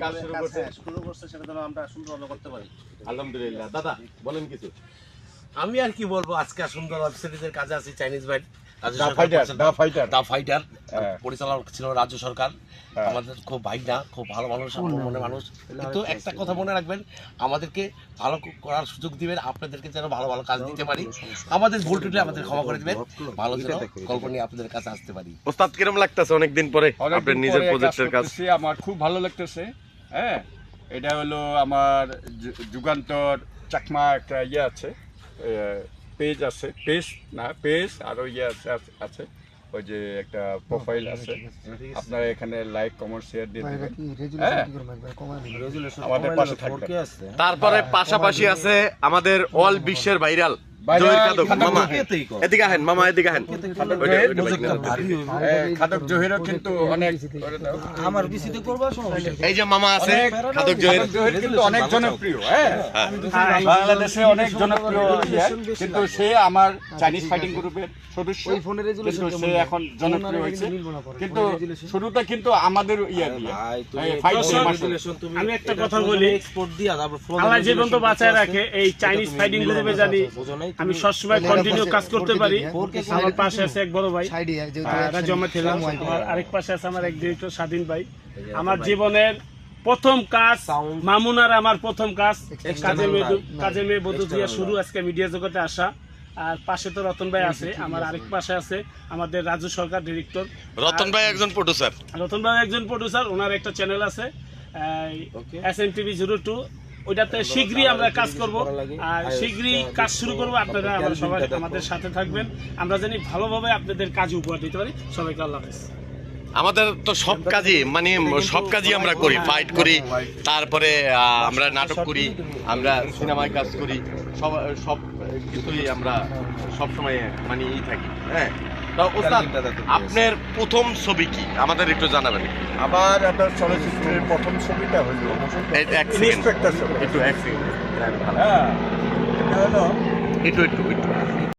কাজ শুরু করছে সেটা যেন আমরা সুন্দরভাবে করতে পারি। আলহামদুলিল্লাহ। দাদা বলেন কিছু। আমি আর কি বলবো, আজকে সুন্দর ওয়েব সিরিজের কাজে আছি চাইনিজ ভাই দা ফাইটার পরিচালক ছিল রাজ্য সরকার। আমাদের খুব ভাই না, খুব ভালো মানুষ, মনে মানুষ। কিন্তু একটা কথা মনে রাখবেন, আমাদেরকে ভালো করার সুযোগ দিবেন, আপনাদেরকে যেন ভালো ভালো কাজ দিতে পারি। আমাদের ভুল টুটলে আমাদের ক্ষমা করে দিবেন, ভালো যেন গল্প নিয়ে আপনাদের কাছে আসতে পারি। ওস্তাদ কিরকম লাগতেছে অনেকদিন পরে আপনার নিজের প্রজেক্টের কাজ? আমার খুব ভালো লাগতেছে। হ্যাঁ, এটা হলো আমার যুগান্তর চাকমা একটা আছে, পেজ আছে, পেজ আরও আছে, ওই যে একটা প্রোফাইল আছে, আপনারা এখানে লাইক কমেন্ট শেয়ার দিয়ে দেবেন, আমাদের পাশে থাকবেন। তারপরে পাশাপাশি আছে আমাদের অল বিশ্বের ভাইরাল জহির খাদক মামা। এদিকে আহেন মামা, এদিকে আহেন। খাদক জহিরও কিন্তু অনেক, আমার বিসিতে করবা সমস্যা। এই যে মামা আছে খাদক জহির কিন্তু অনেক জনপ্রিয়। হ্যাঁ, বাংলাদেশে অনেক জনপ্রিয়, কিন্তু সে আমার চাইনিজ ফাইটিং গ্রুপের সদস্য, কিন্তু সে এখন জনপ্রিয় হয়েছে। কিন্তু শুরুটা কিন্তু আমাদের আমি একটা কথা বলি, আল্লাহ জীবন তো বাঁচায় রাখে, এই চাইনিজ ফাইটিং গ্রুপে জানি আমি সবসময় কন্টিনিউ কাজ করতে পারি। আমার পাশে আছে এক বড় ভাই রাজমা থেলাম, আরেক পাশে আছে আমার এক ডিরেক্টর স্বাধীন ভাই। আমার জীবনের প্রথম কাজ মামুন আর আমার প্রথম কাজ কাজের মেয়ে বধূ দিয়া শুরু, আজকে মিডিয়া জগতে আসা। আর পাশে তো রতন ভাই আছে, আমার আরেক পাশে আছে আমাদের রাজ্য সরকার ডিরেক্টর রতন ভাই একজন প্রোডিউসার। রতন ভাই একজন প্রোডিউসার, ওনার একটা চ্যানেল আছে SNTV02, ওইটাতে শীঘ্রই আমরা কাজ করব। আর শীঘ্রই কাজ শুরু করবো, আপনারা সবাই আমাদের সাথে থাকবেন, আমরা জানি ভালোভাবে আপনাদের কাজ উপহার দিতে পারি। সবাইকে আল্লাহ হাফেজ। আমাদের তো সব কাজই সব কাজই আমরা করি, ফাইট করি, তারপরে আমরা নাটক করি, আমরা সিনেমায় কাজ করি, সব কিছুই আমরা সবসময় থাকি। হ্যাঁ, আপনার প্রথম ছবি কি আমাদের একটু জানাবেন? আমার আপনার চলচ্চিত্রের প্রথম ছবিটা হলো একটু